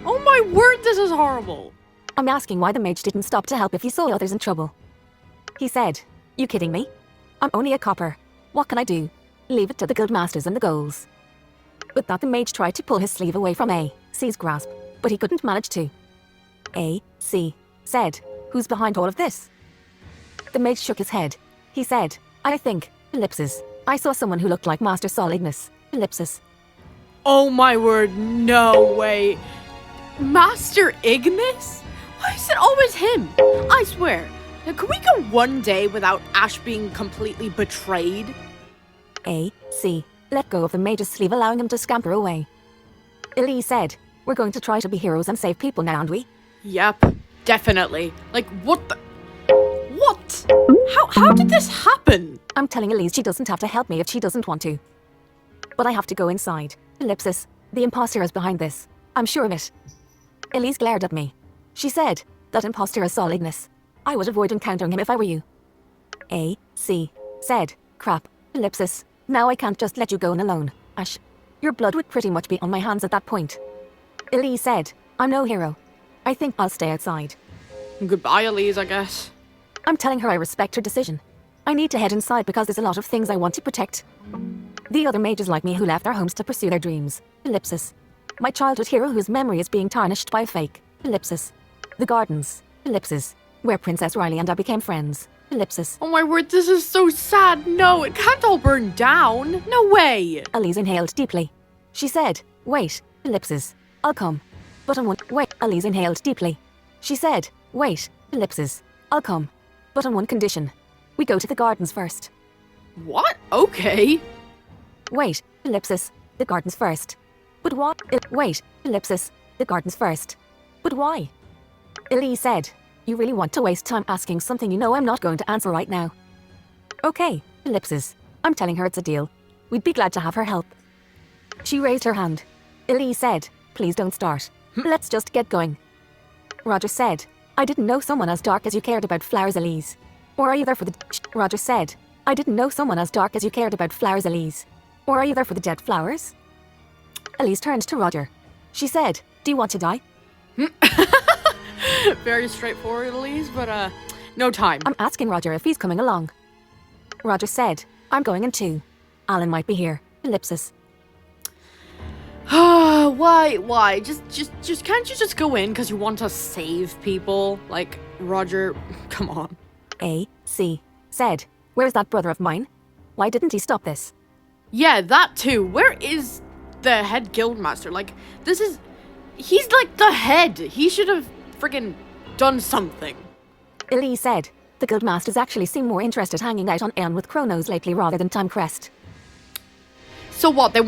Oh my word, this is horrible. I'm asking why the mage didn't stop to help if he saw others in trouble. He said, you kidding me? I'm only a copper. What can I do? Leave it to the guild masters and the goals. With that, the mage tried to pull his sleeve away from A.C.'s grasp, but he couldn't manage to. A.C. said, who's behind all of this? The mage shook his head. He said, I think, ellipsis. I saw someone who looked like Master Sol Ignis, ellipsis. Oh my word, no way. Master Ignis? Why is it always him? I swear. Now, can we go one day without Ash being completely betrayed? A.C. let go of the mage's sleeve, allowing him to scamper away. Elise said, we're going to try to be heroes and save people now, aren't we? Yep, definitely. Like, what the... What? How did this happen? I'm telling Elise she doesn't have to help me if she doesn't want to. But I have to go inside. Ellipsis, the imposter is behind this. I'm sure of it. Elise glared at me. She said, that imposter is Sol Ignis. I would avoid encountering him if I were you. A.C. said, crap, ellipsis. Now I can't just let you go in alone, Ash. Your blood would pretty much be on my hands at that point. Elise said, I'm no hero. I think I'll stay outside. Goodbye, Elise, I guess. I'm telling her I respect her decision. I need to head inside because there's a lot of things I want to protect. The other mages like me who left their homes to pursue their dreams. Ellipsis. My childhood hero whose memory is being tarnished by a fake. Ellipsis. The gardens. Ellipsis. Where Princess Riley and I became friends. Ellipsis. Oh my word, this is so sad. No, it can't all burn down. No way. Elise inhaled deeply. She said, wait, ellipsis. I'll come. But on one, wait, Elise inhaled deeply. She said, wait, ellipsis. I'll come. But on one condition. We go to the gardens first. What? Okay. Wait, ellipsis. The gardens first. But what? Wait, ellipsis. The gardens first. But why? Elise said, you really want to waste time asking something you know I'm not going to answer right now. Okay, ellipsis. I'm telling her it's a deal. We'd be glad to have her help. She raised her hand. Elise said, please don't start. Let's just get going. Roger said, I didn't know someone as dark as you cared about flowers, Elise. Or are you there for the... Roger said, I didn't know someone as dark as you cared about flowers, Elise. Or are you there for the dead flowers? Elise turned to Roger. She said, do you want to die? Very straightforward, Elise, but no time. I'm asking Roger if he's coming along. Roger said, I'm going in too. Alan might be here. Ellipsis. Why? Just can't you just go in because you want to save people? Like, Roger, come on. A.C. said, where's that brother of mine? Why didn't he stop this? Yeah, that too. Where is the head guildmaster? Like, he's like the head. He should have friggin' done something. Elise said, the guildmasters actually seem more interested hanging out on Elm with Chronos lately rather than Timecrest. So what? They're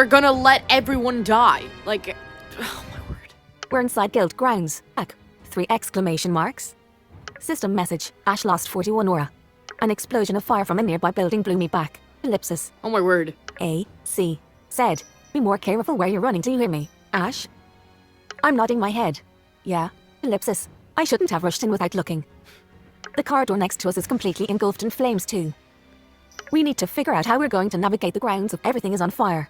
gonna let everyone die. Like, oh my word. We're inside guild grounds. 3 exclamation marks. System message. Ash lost 41 aura. An explosion of fire from a nearby building blew me back. Ellipsis. Oh my word. A.C. said, be more careful where you're running, do you hear me, Ash? I'm nodding my head. Yeah. Ellipsis. I shouldn't have rushed in without looking. The corridor next to us is completely engulfed in flames too. We need to figure out how we're going to navigate the grounds if everything is on fire.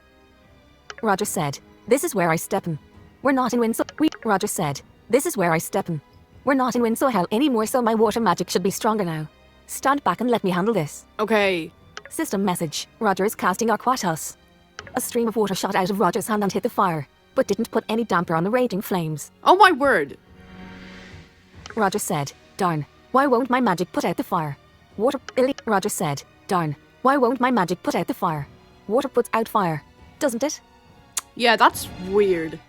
Roger said, this is where I step in. We're not in Windsor. Roger said, this is where I step in. We're not in Windsor hell anymore, so my water magic should be stronger now. Stand back and let me handle this. Okay. System message. Roger is casting Aquatos. A stream of water shot out of Roger's hand and hit the fire, but didn't put any damper on the raging flames. Oh my word. Roger said, darn, why won't my magic put out the fire? Water. Roger said, darn, why won't my magic put out the fire? Water puts out fire, doesn't it? Yeah, that's weird.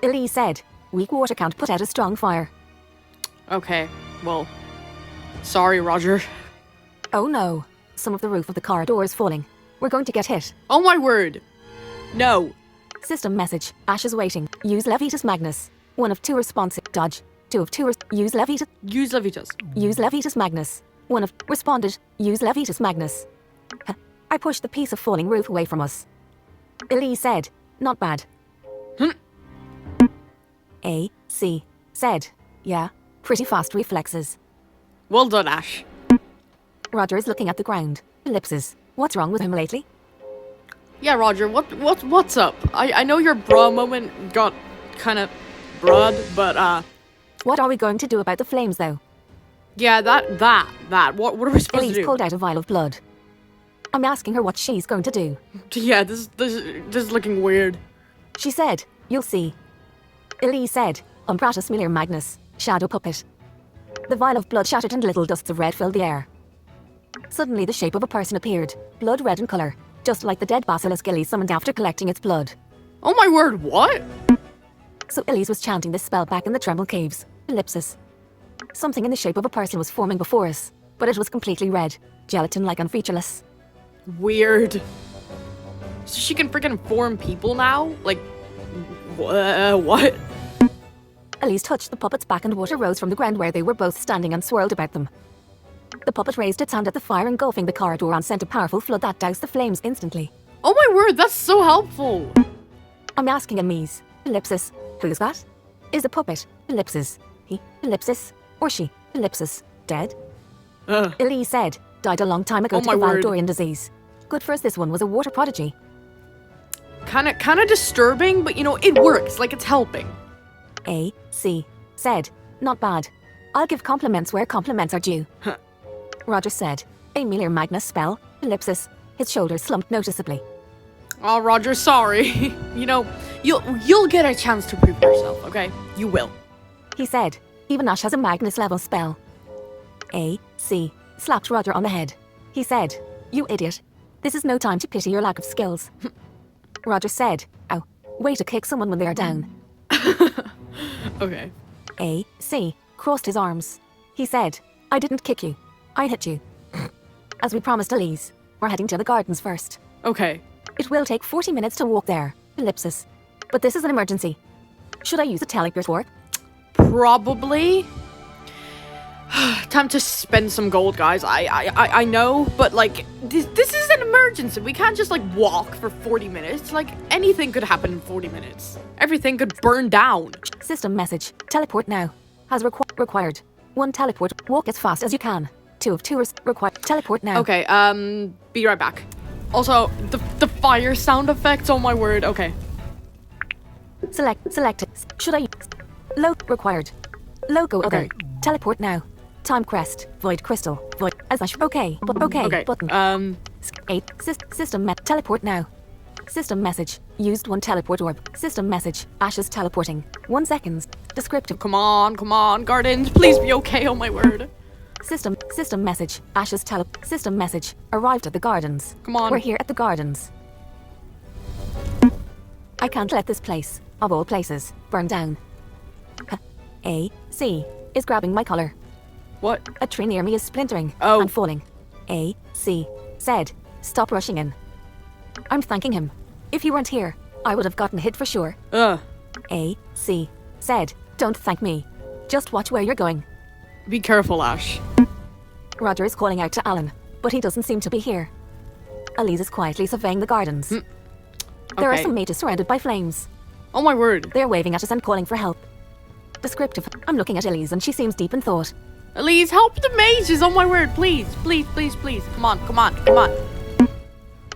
Elise said, weak water can't put out a strong fire. Okay, well, sorry, Roger. Oh no, some of the roof of the corridor is falling. We're going to get hit. Oh my word. No. System message. Ash is waiting. Use Levitas Magnus. 1 of 2 responsive. Dodge. 2 of 2 use Levitas. Use Levitas. Use Levitas Magnus. 1 of responded. Use Levitas Magnus. I pushed the piece of falling roof away from us. Elise said, not bad. A.C. said, yeah, pretty fast reflexes. Well done, Ash. Roger is looking at the ground. Ellipses. What's wrong with him lately? Yeah, Roger, what's up? I know your bra moment got kind of broad, but What are we going to do about the flames though? yeah, that. What are we supposed Elise to do? pulled out a vial of blood. I'm asking her what she's going to do. Yeah, this is looking weird. She said, you'll see. Elise said, Umbratus Miller Magnus, shadow puppet. The vial of blood shattered and little dusts of red filled the air. Suddenly the shape of a person appeared, blood red in colour, just like the dead basilisk Elise summoned after collecting its blood. Oh my word, what? So Elise was chanting this spell back in the Tremble Caves. Ellipsis. Something in the shape of a person was forming before us, but it was completely red, gelatin-like and featureless. Weird. So she can freaking form people now? Like, what? Elise touched the puppet's back and water rose from the ground where they were both standing and swirled about them. The puppet raised its hand at the fire engulfing the corridor and sent a powerful flood that doused the flames instantly. Oh my word, that's so helpful. I'm asking Elise. Ellipsis. Who's that? Is the puppet. Ellipsis. He. Ellipsis. Or she. Ellipsis. Dead? Elise said. Died a long time ago Oh to my the word. Valdorian disease. Good for us, this one was a water prodigy. Kinda disturbing, but you know, it works, like it's helping. A.C. said. Not bad. I'll give compliments where compliments are due. Roger said. A mere Magnus spell. Ellipsis. His shoulders slumped noticeably. Oh, Roger, sorry. You know, you'll get a chance to prove yourself, okay? You will. He said. Even Ash has a Magnus level spell. A.C. slapped Roger on the head. He said, "You idiot. This is no time to pity your lack of skills." Roger said, "Ow. Way to kick someone when they are down." Okay. A.C. crossed his arms. He said, "I didn't kick you. I hit you." As we promised Elise, we're heading to the gardens first. Okay. It will take 40 minutes to walk there. Ellipsis. But this is an emergency. Should I use a Timecrest fork? Probably. Time to spend some gold, guys. I know, but like this is an emergency. We can't just like walk for 40 minutes. Like anything could happen in 40 minutes. Everything could burn down. System message. Teleport now. Has required. 1 teleport. Walk as fast as you can. 2 of 2 required. Teleport now. Okay, be right back. Also, the fire sound effects, oh my word, okay. Select it. Should I required. Logo other. Okay. Teleport now. Timecrest. Void crystal. Void as Ash. Okay. Okay, Button. 8. System teleport now. System message. Used 1 teleport orb. System message. Ash is teleporting. 1 seconds. Descriptive. come on, gardens, please be okay, oh my word. System message. Ash's system message. Arrived at the gardens. Come on. We're here at the gardens. I can't let this place, of all places, burn down. A.C. is grabbing my collar. What? A tree near me is splintering Oh. and falling. A.C. said, "Stop rushing in." I'm thanking him. If he weren't here, I would have gotten hit for sure. A.C. said, "Don't thank me. Just watch where you're going." Be careful, Ash. Roger is calling out to Alan, but he doesn't seem to be here. Elise is quietly surveying the gardens. There are Okay. some mages surrounded by flames. Oh my word. They are waving at us and calling for help. Descriptive. I'm looking at Elise and she seems deep in thought. Elise, help the mages, oh my word, please. Come on.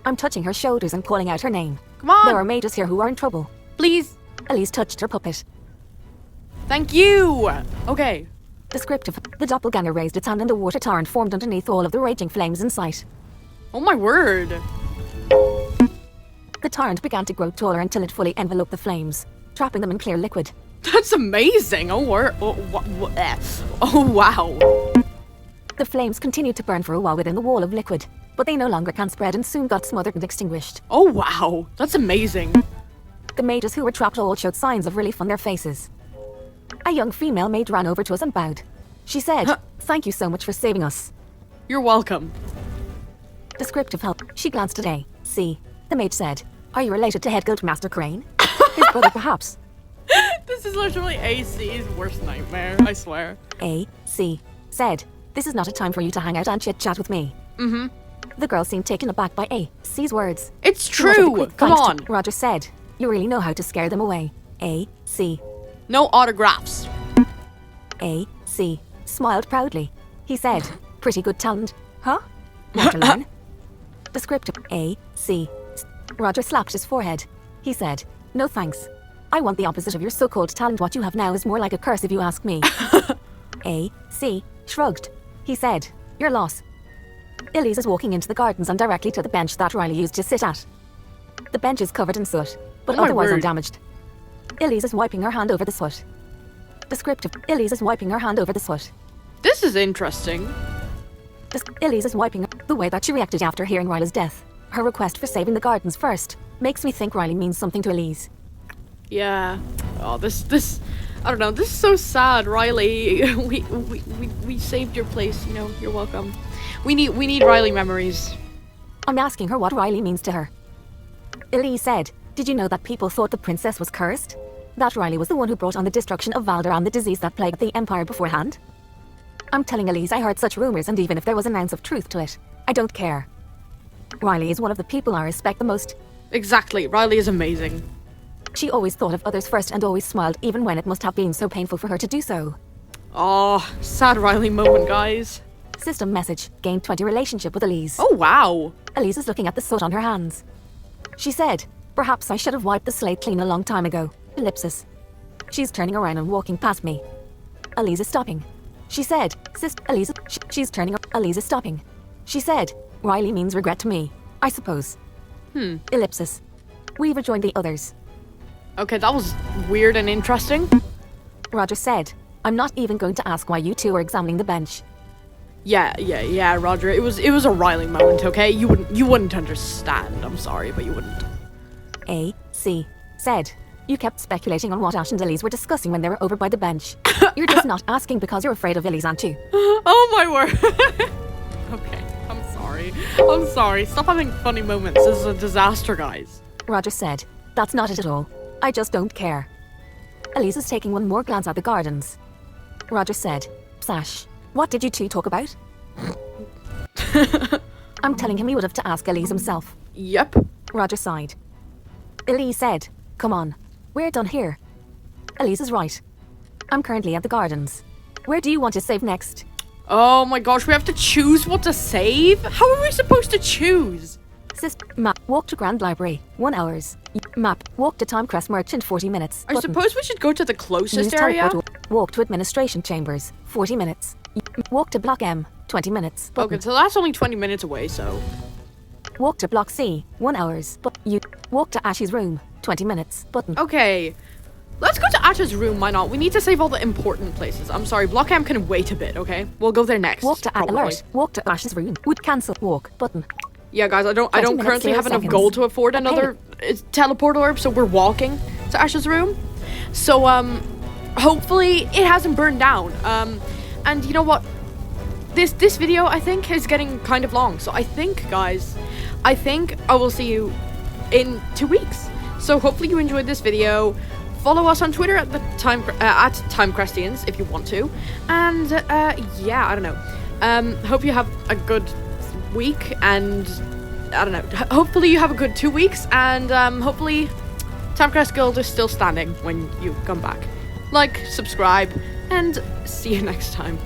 I'm touching her shoulders and calling out her name. Come on. There are mages here who are in trouble. Please. Elise touched her puppet. Thank you. Okay. Descriptive. The doppelganger raised its hand and a water torrent formed underneath all of the raging flames in sight. Oh my word. The torrent began to grow taller until it fully enveloped the flames, trapping them in clear liquid. That's amazing. Oh wow. The flames continued to burn for a while within the wall of liquid, but they no longer can spread and soon got smothered and extinguished. Oh wow. That's amazing. The mages who were trapped all showed signs of relief on their faces. A young female mage ran over to us and bowed. She said, "Thank you so much for saving us." You're welcome. Descriptive help. She glanced at A.C. The mage said, "Are you related to Head Guildmaster Crane?" His brother, perhaps. This is literally AC's worst nightmare, I swear. A.C. said, "This is not a time for you to hang out and chit-chat with me." The girl seemed taken aback by A.C.'s words. It's She muttered a true. quick Come thanks on. to- Roger said, "You really know how to scare them away." A.C. No autographs. A.C. smiled proudly. He said, "Pretty good talent, huh? Want to learn?" Descriptive. A.C. Roger slapped his forehead. He said, "No thanks. I want the opposite of your so-called talent. What you have now is more like a curse if you ask me." A.C. shrugged. He said, "Your loss." Elise is walking into the gardens and directly to the bench that Riley used to sit at. The bench is covered in soot, but Oh my otherwise word. undamaged. Elise is wiping her hand over the soot. Descriptive. Elise is wiping her hand over the soot. This is interesting. Elise is wiping the way that she reacted after hearing Riley's death. Her request for saving the gardens first makes me think Riley means something to Elise. Yeah. Oh, this. I don't know. This is so sad, Riley. We saved your place. You know, you're welcome. We need Riley memories. I'm asking her what Riley means to her. Elise said, "Did you know that people thought the princess was cursed? That Riley was the one who brought on the destruction of Valdor and the disease that plagued the Empire beforehand?" I'm telling Elise I heard such rumors, and even if there was an ounce of truth to it, I don't care. Riley is one of the people I respect the most. Exactly. Riley is amazing. She always thought of others first and always smiled, even when it must have been so painful for her to do so. Oh, sad Riley moment, guys. System message. Gained 20 relationship with Elise. Oh wow. Elise is looking at the soot on her hands. She said, "Perhaps I should have wiped the slate clean a long time ago." Ellipsis. She's turning around and walking past me. Elise is stopping. She said, "Elise." She's turning. Elise is stopping. She said, Riley means regret to me, I suppose. Ellipsis. We've rejoined the others. Okay, that was weird and interesting. Roger said, I'm not even going to ask why you two are examining the bench. Yeah, Roger. It was a Riley moment, okay? You wouldn't understand. I'm sorry, but you wouldn't. A.C. said, you kept speculating on what Ash and Elise were discussing when they were over by the bench. You're just not asking because you're afraid of Elise, aren't you? Oh my word. Okay, I'm sorry. Stop having funny moments. This is a disaster, guys. Roger said, that's not it at all. I just don't care. Elise is taking one more glance at the gardens. Roger said, Sash, what did you two talk about? I'm telling him he would have to ask Elise himself. Yep. Roger sighed. Elise said, come on, we're done here. Elise is right. I'm currently at the gardens. Where do you want to save next? Oh my gosh, we have to choose what to save? How are we supposed to choose? Map, walk to Grand Library, 1 hour. Map, walk to Timecrest Merchant, 40 minutes. I suppose we should go to the closest Use area. teleport. Walk to Administration Chambers, 40 minutes. Walk to Block M, 20 minutes. Okay, so that's only 20 minutes away, so... Walk to Block C, 1 hour. But you walk to Ash's room, 20 minutes. Button. Okay. Let's go to Ash's room, why not? We need to save all the important places. I'm sorry, Block M can wait a bit, okay? We'll go there next. Walk to probably. Alert. Walk to Ash's room. Would cancel. Walk. Button. Yeah, guys, I don't 20 currently minutes, 0 have enough seconds. gold to afford another teleport orb, so we're walking to Ash's room. So, hopefully it hasn't burned down. And you know what? This video, I think, is getting kind of long. So I think, guys, I will see you in 2 weeks. So hopefully you enjoyed this video. Follow us on Twitter at Timecrestians if you want to. And, yeah, I don't know. Hope you have a good week, and I don't know, hopefully you have a good 2 weeks, and hopefully Timecrest Guild is still standing when you come back. Like, subscribe, and see you next time.